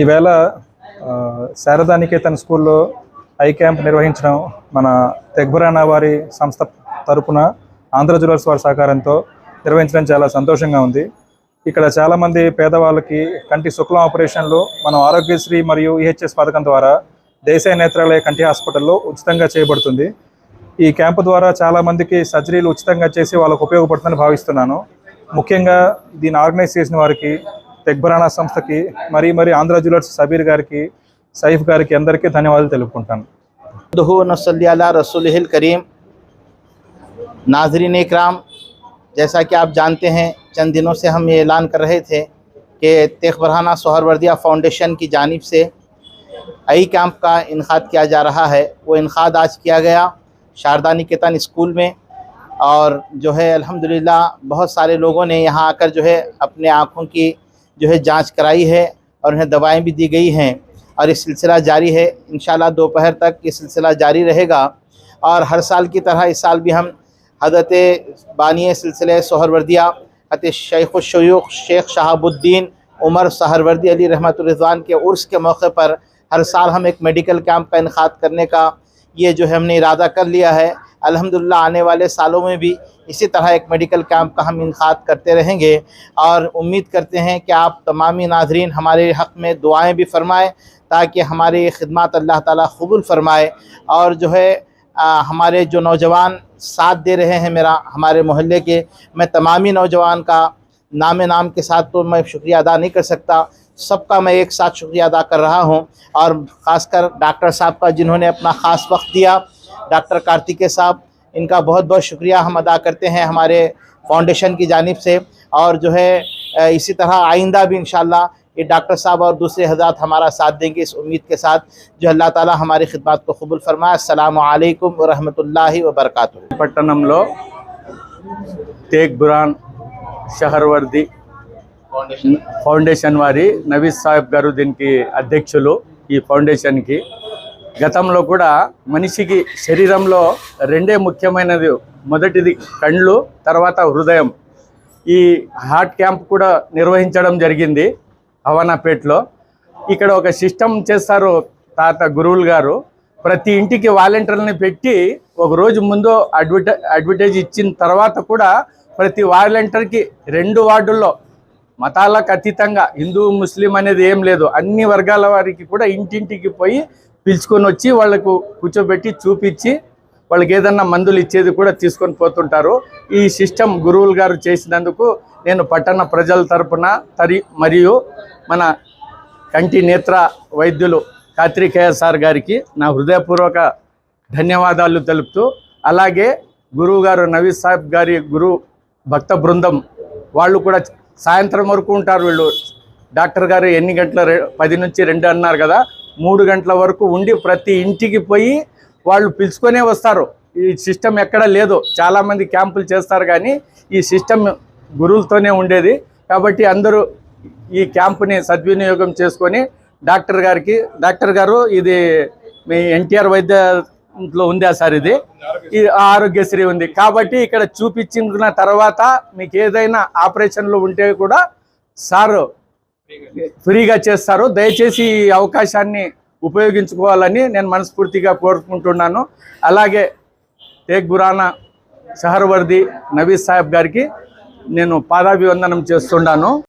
ఈవేళ శారదా నికేతన్ స్కూల్లో I camp నిర్వహించడం మన తెగ్బరానా వారి సంస్థ తరపున ఆంధ్ర జ్యువెలర్స్ వారి సహకారంతో నిర్వహించడం చాలా సంతోషంగా ఉంది. ఇక్కడ చాలామంది పేదవాళ్ళకి కంటి శుక్లం ఆపరేషన్లు మనం ఆరోగ్యశ్రీ మరియు ఈహెచ్ఎస్ పథకం ద్వారా దేశీయ నేత్రాలయ కంటి హాస్పిటల్లో ఉచితంగా చేయబడుతుంది. ఈ క్యాంపు ద్వారా చాలామందికి సర్జరీలు ఉచితంగా చేసి వాళ్ళకు ఉపయోగపడుతుందని భావిస్తున్నాను. ముఖ్యంగా దీన్ని ఆర్గనైజ్ చేసిన వారికి, తెగ్బరానా సంస్థకి, మరి ఆంధ్ర జ్యువెలర్స్ సబీర్ గారికి, సైఫ్ గారికి అందరికీ ధన్యవాదాలు తెలుపుకుంటాను. रसूलिल करीम, नाज़रीन इकराम, जैसा कि आप जानते हैं चंद दिनों से हम ये ऐलान कर रहे थे कि तेगबराना सोहरवर्दिया फाउंडेशन की जानिब से आई कैंप का इनकाद किया जा रहा है। वो इनकाद आज किया गया शारदा निकेतन स्कूल में, और जो है अल्हम्दुलिल्लाह बहुत सारे लोगों ने यहाँ आकर जो है अपने आँखों की जो है जांच कराई है और उन्हें दवाएं भी दी गई हैं, और ये सिलसिला जारी है। इंशाल्लाह दोपहर तक ये सिलसिला जारी रहेगा। और हर साल की तरह इस साल भी हम हज़रत बानी सिलसिले सोहरवर्दिया हज़रत शेख़ुश्शयूख़ शेख शहाबुद्दीन उमर सहरवर्दी अली रहमतुल्लाह रिज़वान के उर्स के मौके पर हर साल हम एक मेडिकल कैंप का इनकाद करने का ये जो है हमने इरादा कर लिया है। अल्हम्दुलिल्लाह आने वाले सालों में भी इसी तरह एक मेडिकल कैंप का हम इनकाद करते रहेंगे, और उम्मीद करते हैं कि आप तमामी नाज़रीन हमारे हक़ में दुआएं भी फ़रमाएँ ताकि हमारी खिदमत अल्लाह ताला कबूल फ़रमाए। और जो है हमारे जो नौजवान साथ दे रहे हैं हमारे मोहल्ले के, मैं तमामी नौजवान का नाम के साथ तो मैं शुक्रिया अदा नहीं कर सकता, सबका मैं एक साथ शुक्रिया अदा कर रहा हूं। और ख़ासकर डॉक्टर साहब का जिन्होंने अपना ख़ास वक्त दिया, डॉक्टर कार्तिकेय साहब, इनका बहुत बहुत शुक्रिया हम अदा करते हैं हमारे फाउंडेशन की जानिब से। और जो है इसी तरह आइंदा भी इंशाअल्लाह ये डॉक्टर साहब और दूसरे हज़रात हमारा साथ देंगे, इस उम्मीद के साथ। जो अल्लाह ताला हमारी खिदमत को कबूल फरमाए। अस्सलामु अलैकुम व रहमतुल्लाहि व बरकातुहू। పట్టణంలో తెగ్బరానా షహర్వర్ది ఫౌండేషన్ వారి నవీద్ సాహెబ్ గారు దీనికి అధ్యక్షులు. ఈ ఫౌండేషన్కి గతంలో కూడా మనిషికి శరీరంలో రెండే ముఖ్యమైనది, మొదటిది కళ్ళు, తర్వాత హృదయం. ఈ హార్ట్ క్యాంప్ కూడా నిర్వహించడం జరిగింది హవానాపేట్లో. ఇక్కడ ఒక సిస్టమ్ చేస్తారు తాత గురువులు గారు, ప్రతి ఇంటికి వాలంటీర్లని పెట్టి ఒక రోజు ముందు అడ్వర్టైజ్ ఇచ్చిన తర్వాత కూడా ప్రతి వాలంటీర్కి 2 వార్డుల్లో మతాలకు అతీతంగా హిందూ ముస్లిం అనేది ఏం లేదు, అన్ని వర్గాల వారికి కూడా ఇంటింటికి పోయి పిలుచుకొని వచ్చి వాళ్ళకు కూర్చోబెట్టి చూపించి వాళ్ళకి ఏదన్నా మందులు ఇచ్చేది కూడా తీసుకొని పోతుంటారు. ఈ సిస్టమ్ గురువులు గారు చేసినందుకు నేను పట్టణ ప్రజల తరపున మరియు మన కంటి నేత్ర వైద్యులు కార్తికేయ సార్ గారికి నా హృదయపూర్వక ధన్యవాదాలు తెలుపుతూ, అలాగే గురువు గారు నవీద్ సాహెబ్ గారి గురు భక్త బృందం వాళ్ళు కూడా సాయంత్రం వరకు ఉంటారు. వీళ్ళు డాక్టర్ గారు ఎన్ని గంటల 10 నుంచి 2 అన్నారు కదా, 3 గంటల వరకు ఉండి ప్రతి ఇంటికి పోయి వాళ్ళు పిలుచుకొనే వస్తారు. ఈ సిస్టమ్ ఎక్కడ లేదు, చాలామంది క్యాంపులు చేస్తారు కానీ ఈ సిస్టమ్ గురువులతోనే ఉండేది. కాబట్టి అందరూ ఈ క్యాంపుని సద్వినియోగం చేసుకొని డాక్టర్ గారు ఇది మీ ఎన్టీఆర్ వైద్యంలో ఉందా సార్, ఇది ఆరోగ్యశ్రీ ఉంది కాబట్టి ఇక్కడ చూపించిన తర్వాత మీకు ఏదైనా ఆపరేషన్లు ఉంటే కూడా సార్ ఫ్రీగా చేస్తారు. దయచేసి ఈ అవకాశాన్ని ఉపయోగించుకోవాలని నేను మనస్ఫూర్తిగా కోరుకుంటున్నాను. అలాగే తెగ్బరానా షహర్వర్ది నవీద్ సాహెబ్ గారికి నేను పాదాభివందనం చేస్తున్నాను.